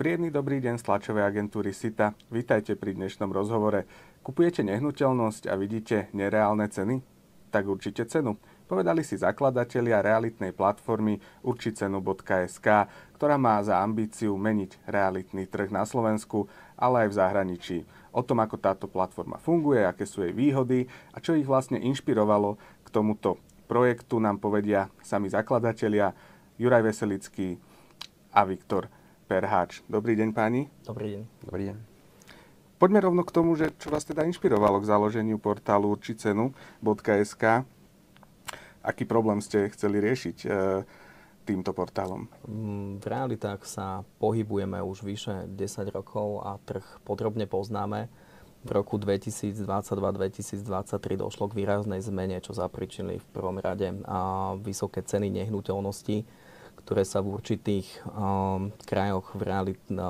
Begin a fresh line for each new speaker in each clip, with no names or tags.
Príjemný dobrý deň z tlačovej agentúry SITA. Vítajte pri dnešnom rozhovore. Kupujete nehnuteľnosť a vidíte nereálne ceny? Tak určite cenu. Povedali si zakladatelia realitnej platformy určicenu.sk, ktorá má za ambíciu meniť realitný trh na Slovensku, ale aj v zahraničí. O tom, ako táto platforma funguje, aké sú jej výhody a čo ich vlastne inšpirovalo k tomuto projektu, nám povedia sami zakladatelia Juraj Veselický a Viktor Perháč. Dobrý deň, páni.
Dobrý deň.
Dobrý deň.
Poďme rovno k tomu, že čo vás teda inšpirovalo k založeniu portálu určicenu.sk. Aký problém ste chceli riešiť týmto portálom?
V realitách sa pohybujeme už vyše 10 rokov a trh podrobne poznáme. V roku 2022-2023 došlo k výraznej zmene, čo zapričinili v prvom rade vysoké ceny nehnuteľností, ktoré sa v určitých krajoch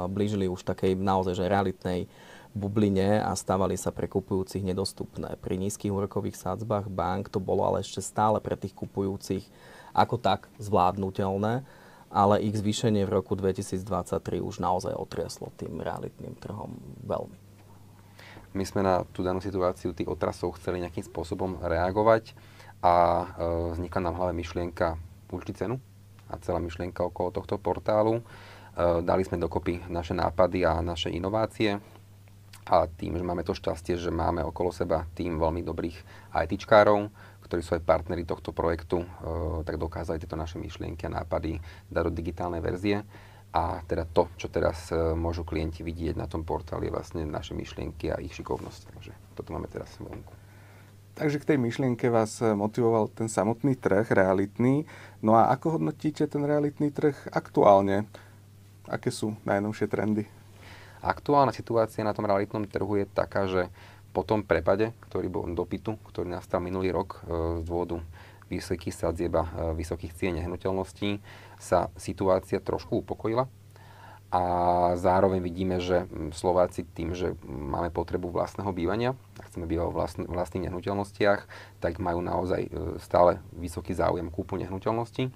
blížili už takej naozaj že realitnej bubline a stávali sa pre kupujúcich nedostupné. Pri nízkych úrokových sadzbách bank to bolo ale ešte stále pre tých kupujúcich ako tak zvládnutelné, ale ich zvýšenie v roku 2023 už naozaj otriaslo tým realitným trhom veľmi.
My sme na tú danú situáciu tých otrasov chceli nejakým spôsobom reagovať a vznikla nám v hlave myšlienka určiť cenu a celá myšlienka okolo tohto portálu. Dali sme dokopy naše nápady a naše inovácie a tým, že máme to šťastie, že máme okolo seba tým veľmi dobrých ITčkárov, ktorí sú aj partneri tohto projektu, tak dokázali tieto naše myšlienky a nápady dať do digitálnej verzie. A teda to, čo teraz môžu klienti vidieť na tom portáli, je vlastne naše myšlienky a ich šikovnosť. Takže toto máme teraz vonku.
Takže k tej myšlienke vás motivoval ten samotný trh, realitný. No a ako hodnotíte ten realitný trh aktuálne? Aké sú najnovšie trendy?
Aktuálna situácia na tom realitnom trhu je taká, že po tom prepade, ktorý bol dopytu, ktorý nastal minulý rok z dôvodu vysokých sadzieb a vysokých cien nehnuteľností, sa situácia trošku upokojila. A zároveň vidíme, že Slováci tým, že máme potrebu vlastného bývania a chceme bývať v vlastných nehnuteľnostiach, tak majú naozaj stále vysoký záujem kúpu nehnuteľností.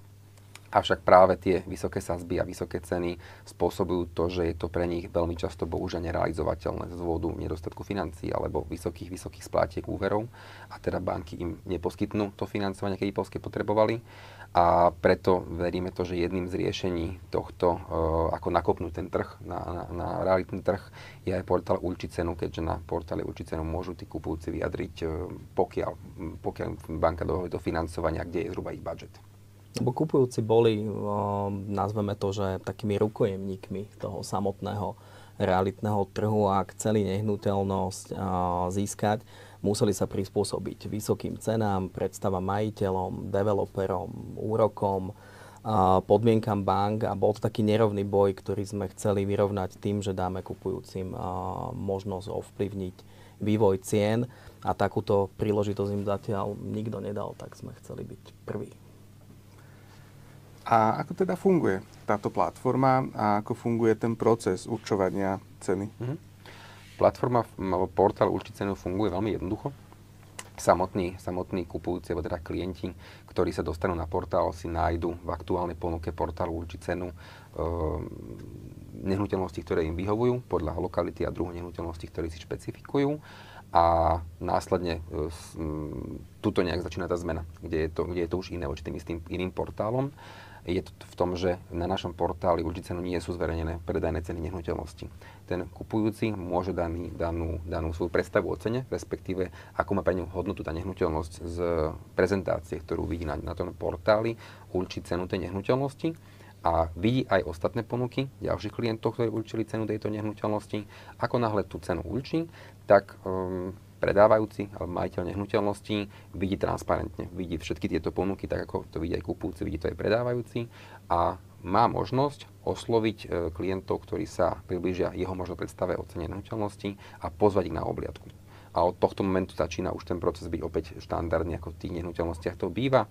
Avšak práve tie vysoké sadzby a vysoké ceny spôsobujú to, že je to pre nich veľmi často bohužiaľ nerealizovateľné z dôvodu nedostatku financií alebo vysokých splátiek úverov a teda banky im neposkytnú to financovanie, keď ich potrebovali. A preto veríme to, že jedným z riešení tohto, ako nakopnúť ten trh na realitný trh, je aj portál Určicenu, keďže na portále Určicenu môžu tí kupujúci vyjadriť, pokiaľ banka dovolí do financovania, kde je zhruba ich budget.
Lebo kupujúci boli, nazveme to, že takými rukojemníkmi toho samotného realitného trhu a ak chceli nehnuteľnosť získať, museli sa prispôsobiť vysokým cenám, predstavám majiteľom, developerom, úrokom, podmienkam bank a bol to taký nerovný boj, ktorý sme chceli vyrovnať tým, že dáme kupujúcim možnosť ovplyvniť vývoj cien a takúto príležitosť im zatiaľ nikto nedal, tak sme chceli byť prví.
A ako teda funguje táto platforma a ako funguje ten proces určovania ceny?
Platforma, portál Určicenu funguje veľmi jednoducho. Samotní kupujúci, alebo teda klienti, ktorí sa dostanú na portál, si nájdu v aktuálnej ponuke portálu Určicenu nehnuteľnosti, ktoré im vyhovujú podľa lokality a druhu nehnuteľnosti, ktoré si špecifikujú. A následne tuto nejak začína tá zmena, kde je to už iné voči tým istým iným portálom. Je to v tom, že na našom portáli Určicenu nie sú zverejnené predajné ceny nehnuteľnosti. Ten kupujúci môže danú svoju predstavu o cene, respektíve akú má pre ňu hodnotu tá nehnuteľnosť z prezentácie, ktorú vidí na tom portáli, určiť cenu tej nehnuteľnosti a vidí aj ostatné ponuky ďalších klientov, ktorí určili cenu tejto nehnuteľnosti. Ako náhle tú cenu určí, tak predávajúci alebo majiteľ nehnuteľností vidí transparentne, vidí všetky tieto ponuky, tak ako to vidí aj kupujúci, vidí to aj predávajúci a má možnosť osloviť klientov, ktorí sa priblížia jeho možno predstave o cene nehnuteľnosti a pozvať ich na obliadku. A od tohto momentu začína už ten proces byť opäť štandardný, ako v tých nehnuteľnostiach to býva.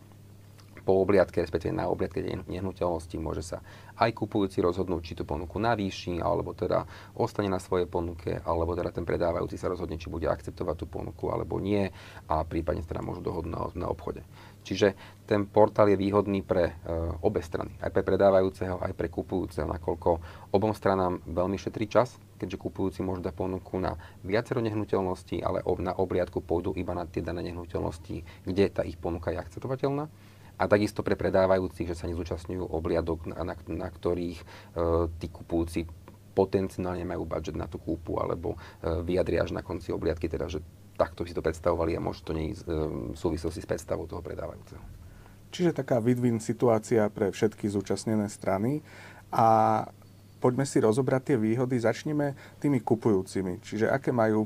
Po obliadke, respektíve na obliadke nehnuteľnosti môže sa aj kupujúci rozhodnúť, či tú ponuku navýši, alebo teda ostane na svojej ponuke, alebo teda ten predávajúci sa rozhodne, či bude akceptovať tú ponuku, alebo nie a prípadne teda môžu dohodnúť na obchode. Čiže ten portál je výhodný pre obe strany, aj pre predávajúceho, aj pre kupujúceho, nakoľko obom stranám veľmi šetrí čas, keďže kupujúci môžu dať ponuku na viacero nehnuteľností, ale na obliadku pôjdu iba na tie dané nehnuteľnosti, kde tá ich ponuka je akceptovateľná. A takisto pre predávajúcich, že sa nezúčastňujú obliadok, na ktorých tí kupujúci potenciálne majú budget na tú kúpu, alebo vyjadria až na konci obliadky, teda, že takto si to predstavovali a môže to neísť v súvislosti s predstavou toho predávajúceho.
Čiže taká win-win situácia pre všetky zúčastnené strany. A poďme si rozobrať tie výhody. Začneme tými kupujúcimi. Čiže aké majú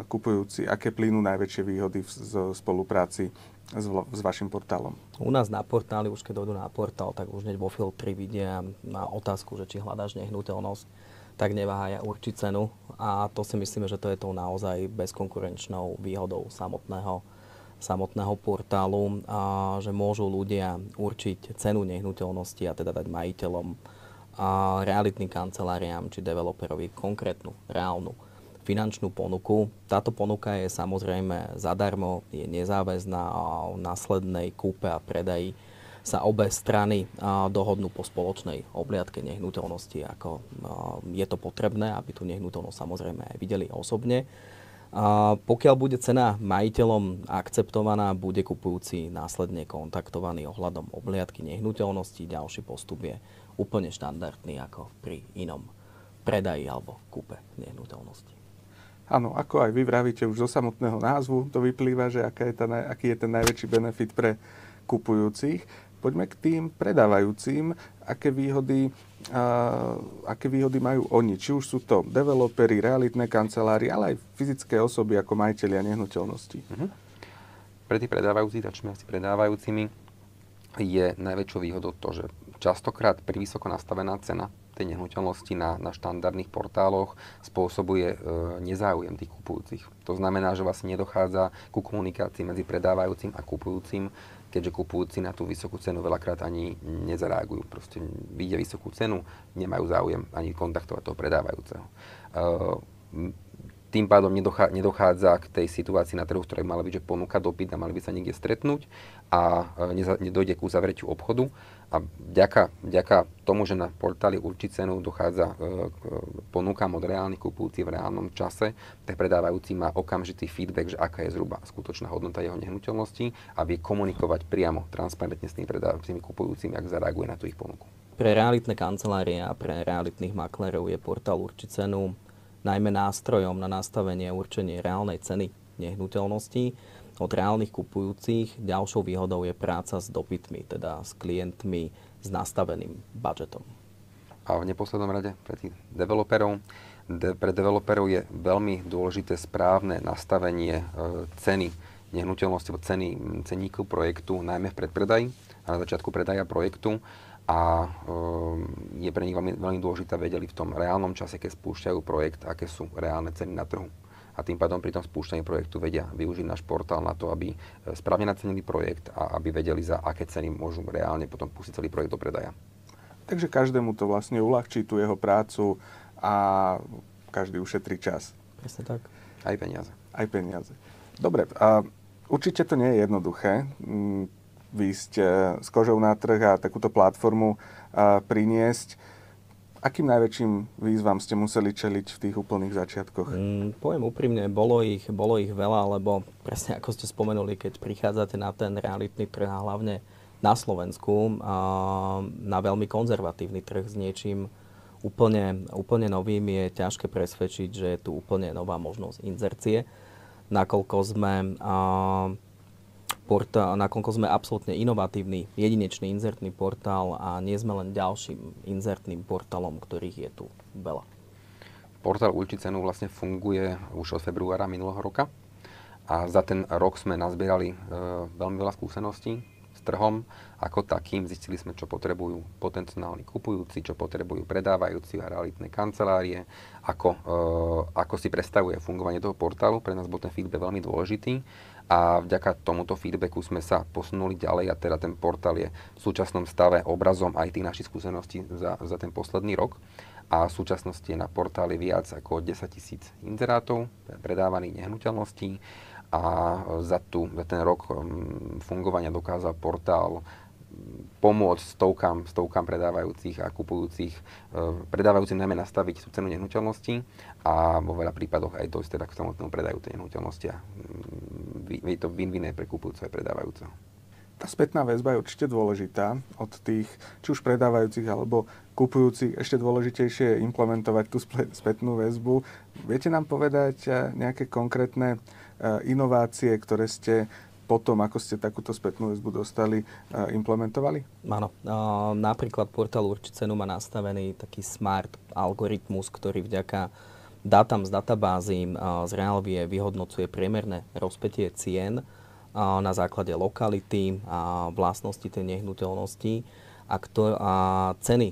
kupujúci, aké plynú najväčšie výhody v spolupráci s vašim portálom?
U nás na portáli, už keď dojdú na portál, tak už hneď vo filtri vidia na otázku, že či hľadáš nehnuteľnosť, tak neváhajú určiť cenu. A to si myslíme, že to je tou naozaj bezkonkurenčnou výhodou samotného portálu, a že môžu ľudia určiť cenu nehnuteľnosti a teda dať majiteľom a realitným kanceláriám či developerovi konkrétnu, reálnu finančnú ponuku. Táto ponuka je samozrejme zadarmo, je nezáväzná a o následnej kúpe a predaji sa obe strany dohodnú po spoločnej obliadke nehnuteľnosti, ako je to potrebné, aby tú nehnuteľnosť samozrejme aj videli osobne. Pokiaľ bude cena majiteľom akceptovaná, bude kupujúci následne kontaktovaný ohľadom obliadky nehnuteľnosti. Ďalší postup je úplne štandardný ako pri inom predaji alebo kúpe nehnuteľnosti.
Áno, ako aj vy vravíte už zo samotného názvu, to vyplýva, že aký je ten najväčší benefit pre kupujúcich. Poďme k tým predávajúcim, aké výhody majú oni. Či už sú to developeri, realitné kancelárie, ale aj fyzické osoby ako majitelia nehnuteľností.
Pre tých predávajúcich, začneme asi predávajúcimi, je najväčšou výhodou to, že častokrát vysoko nastavená cena tej nehnuteľnosti na štandardných portáloch spôsobuje nezáujem tých kupujúcich. To znamená, že vlastne nedochádza ku komunikácii medzi predávajúcim a kupujúcim, keďže kupujúci na tú vysokú cenu veľakrát ani nezareagujú. Proste vidia vysokú cenu, nemajú záujem ani kontaktovať toho predávajúceho. Tým pádom nedochádza k tej situácii na trhu, v ktorej mala byť, že ponúka, dopyt a mali by sa niekde stretnúť a nedojde k uzavretiu obchodu. A vďaka tomu, že na portáli určiť cenu dochádza k ponúkam od reálnych kupujúcich v reálnom čase, tak predávajúci má okamžitý feedback, že aká je zhruba skutočná hodnota jeho nehnuteľnosti a vie komunikovať priamo, transparentne s tými kupujúcimi, ak zareaguje na tú ich ponuku.
Pre realitné kancelárie a pre realitných maklerov je portál určiť cenu najmä nástrojom na nastavenie a určenie reálnej ceny nehnuteľností od reálnych kupujúcich. Ďalšou výhodou je práca s dopytmi, teda s klientmi s nastaveným budžetom.
A v neposlednom rade pre tých developerov. Pre developerov je veľmi dôležité správne nastavenie ceny nehnuteľnosti, ceníku projektu, najmä v predpredaji a na začiatku predaja projektu. A je pre nich veľmi dôležité vedeli v tom reálnom čase, keď spúšťajú projekt, aké sú reálne ceny na trhu. A tým pádom pri tom spúšťaní projektu vedia využiť náš portál na to, aby správne nacenili projekt a aby vedeli, za aké ceny môžu reálne potom pustiť celý projekt do predaja.
Takže každému to vlastne uľahčí tú jeho prácu a každý ušetrí čas.
Presne tak.
Aj peniaze.
Aj peniaze. Dobre, a určite to nie je jednoduché výjsť s kožou na trh a takúto platformu priniesť. Akým najväčším výzvam ste museli čeliť v tých úplných začiatkoch?
Poviem úprimne, bolo ich veľa, lebo presne ako ste spomenuli, keď prichádzate na ten realitný trh a hlavne na Slovensku, na veľmi konzervatívny trh s niečím úplne novým, je ťažké presvedčiť, že je tu úplne nová možnosť inzercie, nakoľko sme absolútne inovatívny, jedinečný inzertný portál a nie sme len ďalším inzertným portálom, ktorých je tu veľa.
Portál Určiť cenu vlastne funguje už od februára minulého roka a za ten rok sme nazbierali veľmi veľa skúseností s trhom ako takým. Zistili sme, čo potrebujú potenciálni kupujúci, čo potrebujú predávajúci a realitné kancelárie, ako si predstavuje fungovanie toho portálu. Pre nás bol ten feedback veľmi dôležitý. A vďaka tomuto feedbacku sme sa posunuli ďalej a teda ten portál je v súčasnom stave obrazom aj tých našich skúseností za ten posledný rok. A v súčasnosti je na portáli viac ako 10 000 inzerátov predávaných nehnuteľností a za ten rok fungovania dokázal portál pomôcť stovkám predávajúcich a kupujúcich, predávajúcim najmä nastaviť tú cenu nehnuteľnosti a vo veľa prípadoch aj dojsť teda k samotnému predaju tej nehnuteľnosti a je to win-win pre kupujúceho aj predávajúceho.
Tá spätná väzba je určite dôležitá od tých, či už predávajúcich alebo kupujúcich. Ešte dôležitejšie je implementovať tú spätnú väzbu. Viete nám povedať nejaké konkrétne inovácie, ktoré ste potom, ako ste takúto spätnú väzbu dostali, implementovali?
Áno. Napríklad portál Určicenu má nastavený taký smart algoritmus, ktorý vďaka dátam z databázy z Realvie vyhodnocuje priemerné rozpätie cien na základe lokality a vlastnosti tej nehnuteľnosti a ceny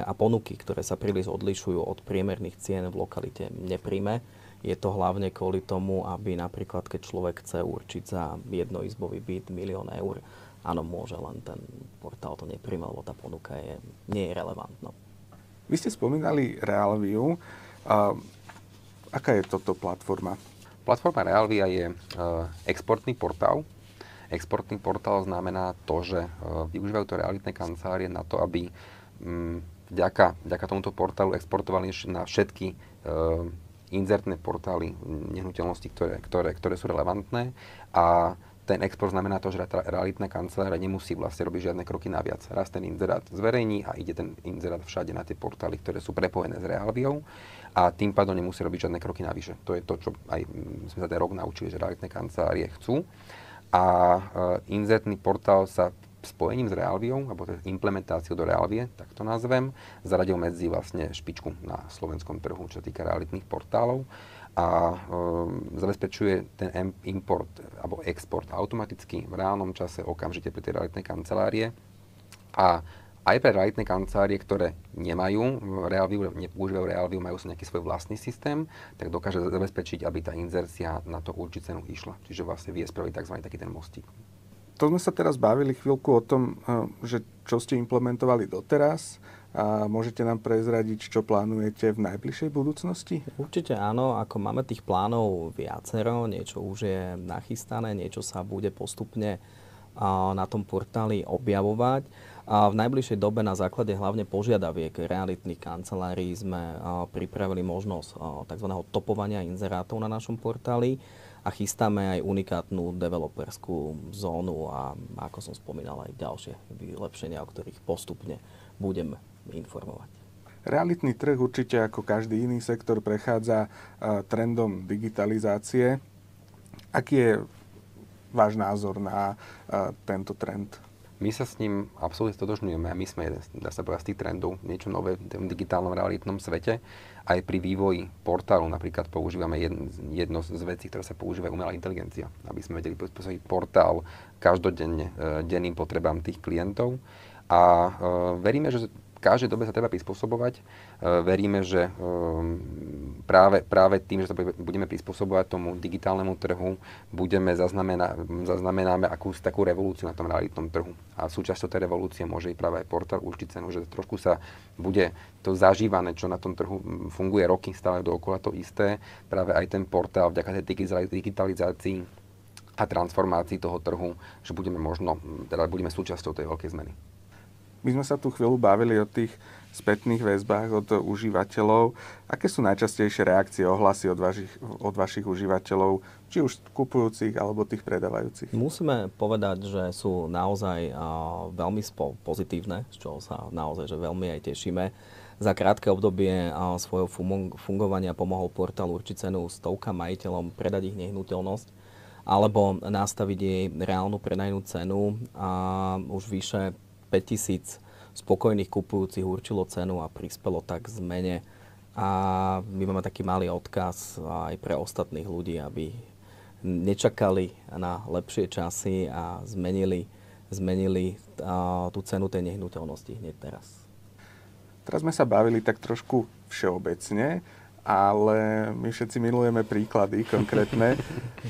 a ponuky, ktoré sa príliš odlišujú od priemerných cien v lokalite nepríjme. Je to hlavne kvôli tomu, aby napríklad, keď človek chce určiť za jednoizbový byt 1 000 000 eur, áno, môže, len ten portál to nepríjme, lebo tá ponuka nie je relevantná.
Vy ste spomínali Realviu. Aká je toto platforma?
Platforma Realvia je exportný portál. Exportný portál znamená to, že využívajú to realitné kancelárie na to, aby vďaka tomuto portálu exportovali na všetky inzertné portály nehnuteľnosti, ktoré sú relevantné a ten export znamená to, že realitná kancelária nemusí vlastne robiť žiadne kroky naviac. Raz ten inzerát zverejní a ide ten inzerát všade na tie portály, ktoré sú prepojené s Realviou a tým pádom nemusí robiť žiadne kroky navyše. To je to, čo aj sme sa ten rok naučili, že realitné kancelárie chcú. A inzertný portál sa spojením s Realviou, alebo implementáciou do Realvie, tak to nazvem, zaradil medzi vlastne špičku na slovenskom trhu, čo sa týka realitných portálov a zabezpečuje ten import alebo export automaticky v reálnom čase okamžite pre tie realitné kancelárie a aj pre realitné kancelárie, ktoré nemajú Realviu, nepoužívajú Realviu, majú sa nejaký svoj vlastný systém, tak dokáže zabezpečiť, aby tá inzercia na to Určicenu išla. Čiže vlastne vie spraviť tzv. Taký ten mostík.
To sme sa teraz bavili chvíľku o tom, že čo ste implementovali doteraz a môžete nám prezradiť, čo plánujete v najbližšej budúcnosti?
Určite áno, ako máme tých plánov viacero, niečo už je nachystané, niečo sa bude postupne na tom portáli objavovať. A v najbližšej dobe na základe hlavne požiadaviek realitných kancelárií sme pripravili možnosť tzv. Topovania inzerátov na našom portáli a chystáme aj unikátnu developerskú zónu a ako som spomínal aj ďalšie vylepšenia, o ktorých postupne budeme informovať.
Realitný trh určite ako každý iný sektor prechádza trendom digitalizácie. Aký je váš názor na tento trend?
My sa s ním absolútne stotožňujeme a my sme jeden, dá sa povedať, z tých trendov, niečo nové v tom digitálnom realitnom svete. Aj pri vývoji portálu napríklad používame jedno z vecí, ktoré sa používa umelá inteligencia, aby sme vedeli prispôsobiť portál každodenne denným potrebám tých klientov. A veríme, že v každej dobe sa treba prispôsobovať. Veríme, že práve tým, že sa budeme prispôsobovať tomu digitálnemu trhu, zaznamenáme akúsi takú revolúciu na tom realitnom trhu. A súčasťou tej revolúcie môže byť práve aj portál Určicenu, že trošku sa bude to zažívané, čo na tom trhu funguje roky, stále dookola to isté. Práve aj ten portál vďaka tej digitalizácii a transformácii toho trhu, že budeme súčasťou tej veľkej zmeny.
My sme sa tu chvíľu bavili o tých spätných väzbách od užívateľov. Aké sú najčastejšie reakcie, ohlasy od vašich užívateľov, či už kupujúcich alebo tých predávajúcich?
Musíme povedať, že sú naozaj veľmi pozitívne, z čoho sa naozaj že veľmi aj tešíme. Za krátke obdobie svojho fungovania pomohol portál Určicenu stovkám majiteľom predať ich nehnuteľnosť alebo nastaviť jej reálnu predajnú cenu a už vyše 5000 spokojných kupujúcich určilo cenu a prispelo tak k zmene. A my máme taký malý odkaz aj pre ostatných ľudí, aby nečakali na lepšie časy a zmenili tú cenu tej nehnuteľnosti hneď teraz.
Teraz sme sa bavili tak trošku všeobecne, ale my všetci milujeme príklady konkrétne.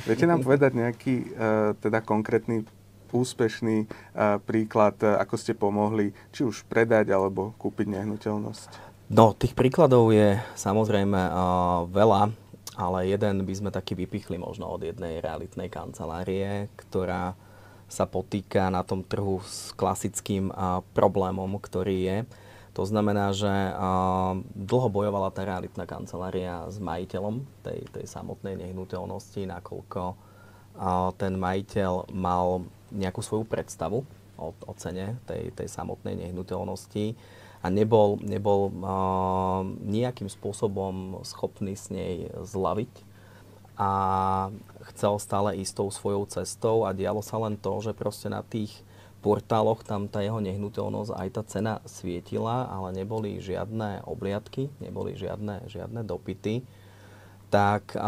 Viete nám povedať nejaký teda konkrétny úspešný príklad, ako ste pomohli či už predať alebo kúpiť nehnuteľnosť?
No, tých príkladov je samozrejme veľa. ale jeden by sme taký vypichli možno od jednej realitnej kancelárie, ktorá sa potýka na tom trhu s klasickým problémom, ktorý je. To znamená, že dlho bojovala tá realitná kancelária s majiteľom tej samotnej nehnuteľnosti, nakoľko ten majiteľ mal nejakú svoju predstavu o cene tej samotnej nehnuteľnosti a nebol nejakým spôsobom schopný s nej zľaviť a chcel stále ísť tou svojou cestou a dialo sa len to, že proste na tých portáloch tam tá jeho nehnuteľnosť, aj tá cena svietila, ale neboli žiadne obliadky, neboli žiadne dopyty. Tak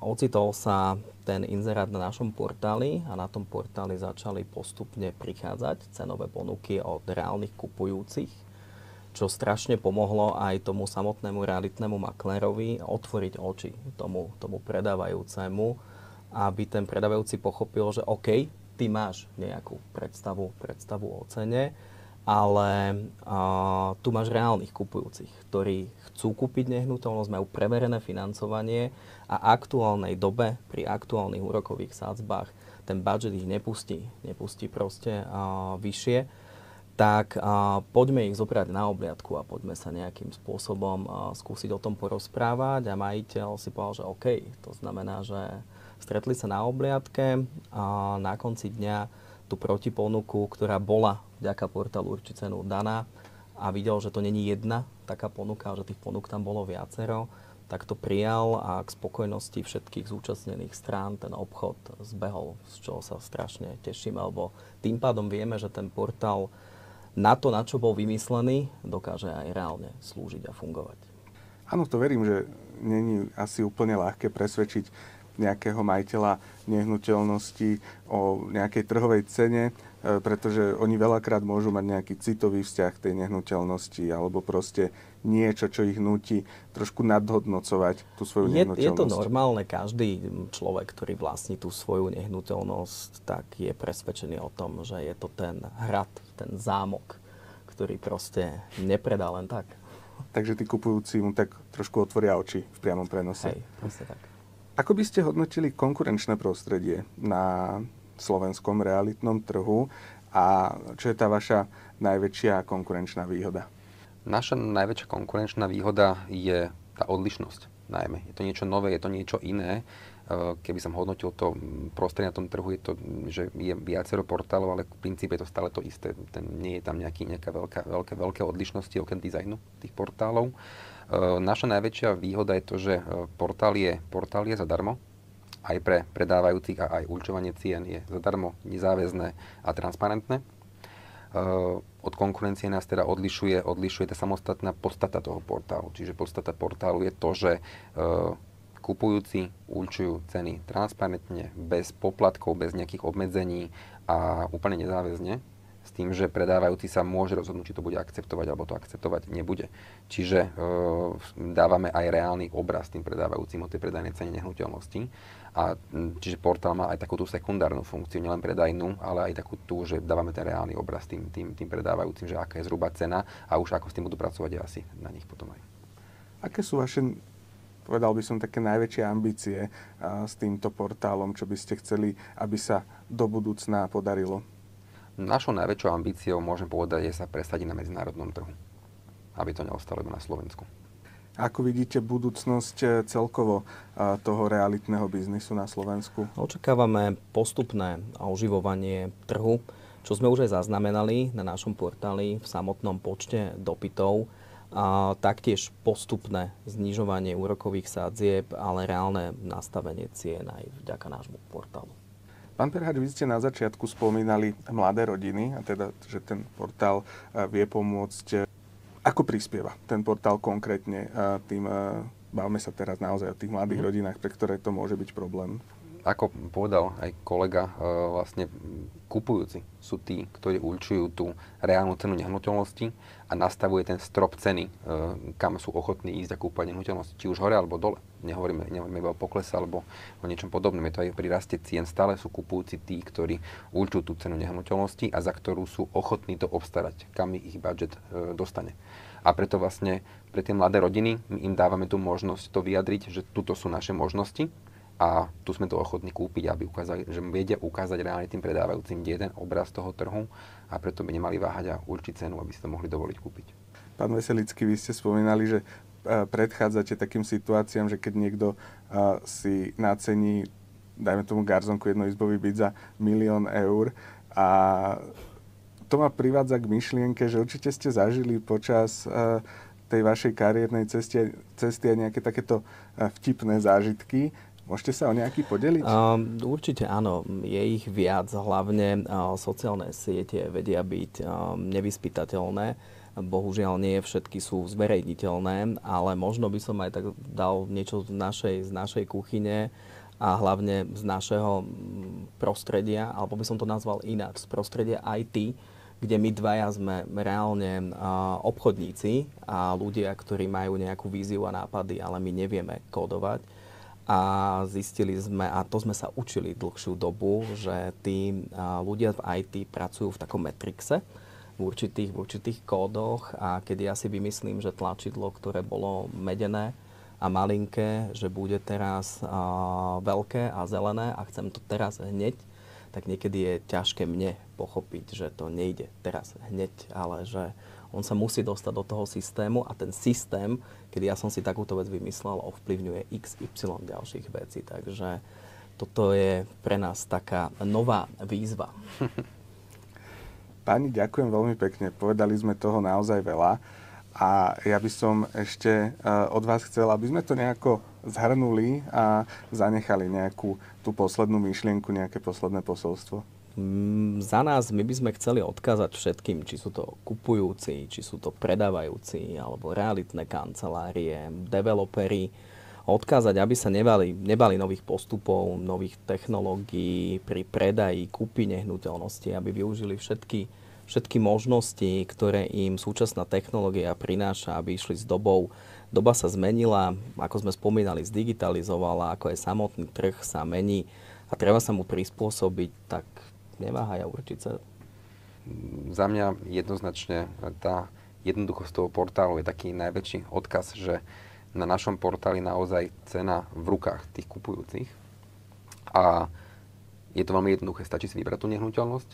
ocitol sa ten inzerát na našom portáli a na tom portáli začali postupne prichádzať cenové ponuky od reálnych kupujúcich, čo strašne pomohlo aj tomu samotnému realitnému maklérovi otvoriť oči tomu predávajúcemu, aby ten predávajúci pochopil, že OK, ty máš nejakú predstavu o cene, ale tu máš reálnych kupujúcich, ktorí chcú kúpiť nehnuteľnosť, majú preverené financovanie a aktuálnej dobe, pri aktuálnych úrokových sadzbách, ten budget ich nepustí proste vyššie, tak poďme ich zobrať na obliadku a poďme sa nejakým spôsobom skúsiť o tom porozprávať a majiteľ si povedal, že OK, to znamená, že stretli sa na obliadke a na konci dňa tú protiponuku, ktorá bola vďaka portálu Urči cenu daná a videl, že to není jedna taká ponuka, že tých ponúk tam bolo viacero, tak to prijal a k spokojnosti všetkých zúčastnených strán ten obchod zbehol, z čoho sa strašne tešíme, lebo tým pádom vieme, že ten portál na to, na čo bol vymyslený, dokáže aj reálne slúžiť a fungovať.
Áno, to verím, že není asi úplne ľahké presvedčiť nejakého majiteľa nehnuteľnosti o nejakej trhovej cene, pretože oni veľakrát môžu mať nejaký citový vzťah k tej nehnuteľnosti alebo proste niečo, čo ich núti trošku nadhodnocovať tú svoju nehnuteľnosť.
Je to normálne, každý človek, ktorý vlastní tú svoju nehnuteľnosť, tak je presvedčený o tom, že je to ten hrad, ten zámok, ktorý proste nepredá len tak.
Takže tí kupujúci mu tak trošku otvoria oči v priamom prenose.
Hej, presne tak.
Ako by ste hodnotili konkurenčné prostredie na slovenskom realitnom trhu a čo je tá vaša najväčšia konkurenčná výhoda?
Naša najväčšia konkurenčná výhoda je tá odlišnosť najmä. Je to niečo nové, je to niečo iné. Keby som hodnotil to prostredie na tom trhu, je to, že je viacero portálov, ale v princípe je to stále to isté. Nie je tam nejaké veľké odlišnosti okrem dizajnu tých portálov. Naša najväčšia výhoda je to, že portál je zadarmo. Aj pre predávajúcich a aj určovanie cien je zadarmo, nezáväzné a transparentné. Od konkurencie nás teda odlišuje tá samostatná podstata toho portálu. Čiže podstata portálu je to, že kupujúci určujú ceny transparentne, bez poplatkov, bez nejakých obmedzení a úplne nezáväzne. S tým, že predávajúci sa môže rozhodnúť, či to bude akceptovať, alebo to akceptovať nebude. Čiže dávame aj reálny obraz tým predávajúcim o tej predajnej cene nehnuteľnosti. A čiže portál má aj takú tú sekundárnu funkciu, nielen predajnú, ale aj takú tú, že dávame ten reálny obraz tým predávajúcim, že aká je zhruba cena a už ako s tým budú pracovať je asi na nich potom aj.
Aké sú vaše, povedal by som, také najväčšie ambície s týmto portálom, čo by ste chceli, aby sa do budúcna podarilo?
Našou najväčšou ambíciou, môžem povedať, je sa presadiť na medzinárodnom trhu, aby to neostalo iba na Slovensku.
Ako vidíte budúcnosť celkovo toho realitného biznisu na Slovensku?
Očakávame postupné oživovanie trhu, čo sme už aj zaznamenali na našom portáli v samotnom počte dopytov. A taktiež postupné znižovanie úrokových sadzieb, ale reálne nastavenie cien aj vďaka nášmu portálu.
Pán Perháč, vy ste na začiatku spomínali mladé rodiny, a teda, že ten portál vie pomôcť. Ako prispieva ten portál konkrétne tým, bavme sa teraz naozaj o tých mladých rodinách, pre ktoré to môže byť problém?
Ako povedal aj kolega, vlastne kupujúci sú tí, ktorí určujú tú reálnu cenu nehnuteľnosti a nastavuje ten strop ceny, kam sú ochotní ísť a kúpať nehnuteľnosti, či už hore alebo dole. Nehovoríme iba o poklese alebo o niečom podobnom. Je to aj pri raste cien. Stále sú kupujúci tí, ktorí určujú tú cenu nehnuteľnosti a za ktorú sú ochotní to obstarať, kam ich budget dostane. A preto vlastne pre tie mladé rodiny im dávame tú možnosť to vyjadriť, že tuto sú naše možnosti a tu sme to ochotní kúpiť, aby ukázali, že vedia ukázať reálne tým predávajúcim jeden obraz toho trhu a preto by nemali váhať a určiť cenu, aby si to mohli dovoliť kúpiť.
Pán Veselický, vy ste spomínali, že predchádzate takým situáciám, že keď niekto si nacení, dajme tomu garzonku, jednoizbový byt za 1 000 000 eur a to ma privádza k myšlienke, že určite ste zažili počas tej vašej kariérnej cesty aj nejaké takéto vtipné zážitky. Môžete sa o nejaký podeliť?
Určite áno, je ich viac, hlavne sociálne siete vedia byť nevyspytateľné. Bohužiaľ nie všetky sú zverejniteľné, ale možno by som aj tak dal niečo z našej kuchyne a hlavne z našeho prostredia, alebo by som to nazval ináč, z prostredia IT, kde my dvaja sme reálne obchodníci a ľudia, ktorí majú nejakú víziu a nápady, ale my nevieme kódovať. A zistili sme, a to sme sa učili dlhšiu dobu, že tí ľudia v IT pracujú v takom metrixe, v určitých kódoch a keď ja si vymyslím, že tlačidlo, ktoré bolo medené a malinké, že bude teraz veľké a zelené a chcem to teraz hneď, tak niekedy je ťažké mne pochopiť, že to nejde teraz hneď, ale že on sa musí dostať do toho systému a ten systém, keď ja som si takúto vec vymyslel, ovplyvňuje XY ďalších vecí. Takže toto je pre nás taká nová výzva.
Páni, ďakujem veľmi pekne. Povedali sme toho naozaj veľa a ja by som ešte od vás chcel, aby sme to nejako zhrnuli a zanechali nejakú tú poslednú myšlienku, nejaké posledné posolstvo.
Za nás my by sme chceli odkázať všetkým, či sú to kupujúci, či sú to predávajúci, alebo realitné kancelárie, developeri, odkázať, aby sa nebali nových postupov, nových technológií pri predaji, kúpi nehnuteľnosti, aby využili všetky možnosti, ktoré im súčasná technológia prináša, aby išli s dobou. Doba sa zmenila, ako sme spomínali, zdigitalizovala, ako aj samotný trh sa mení a treba sa mu prispôsobiť, tak neváhaj a určiť sa.
Za mňa jednoznačne tá jednoduchosť toho portálu je taký najväčší odkaz, že na našom portáli naozaj cena v rukách tých kupujúcich. A je to veľmi jednoduché. Stačí si vybrať tú nehnuteľnosť,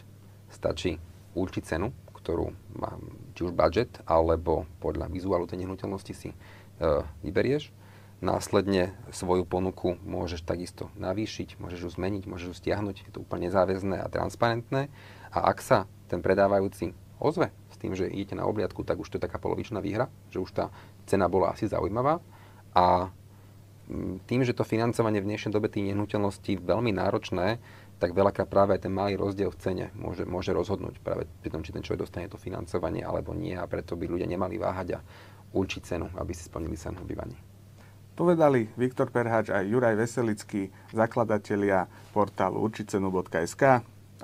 stačí určiť cenu, ktorú má či už budget, alebo podľa vizuálu tej nehnuteľnosti si vyberieš. Následne svoju ponuku môžeš takisto navýšiť, môžeš ju zmeniť, môžeš ju stiahnuť. Je to úplne záväzné a transparentné. A ak sa ten predávajúci ozve s tým, že idete na obliadku, tak už to je taká polovičná výhra, že už tá cena bola asi zaujímavá. A tým, že to financovanie v dnešnej dobe tých nehnuteľností je veľmi náročné, tak veľakrát práve aj ten malý rozdiel v cene môže rozhodnúť práve pri tom, či ten človek dostane to financovanie alebo nie. A preto by ľudia nemali váhať a určiť cenu, aby si splnili sen v bývaní.
Povedali Viktor Perháč a Juraj Veselický, zakladatelia portálu určitcenu.sk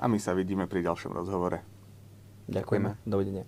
a my sa vidíme pri ďalšom rozhovore.
Ďakujeme. Dovidenia.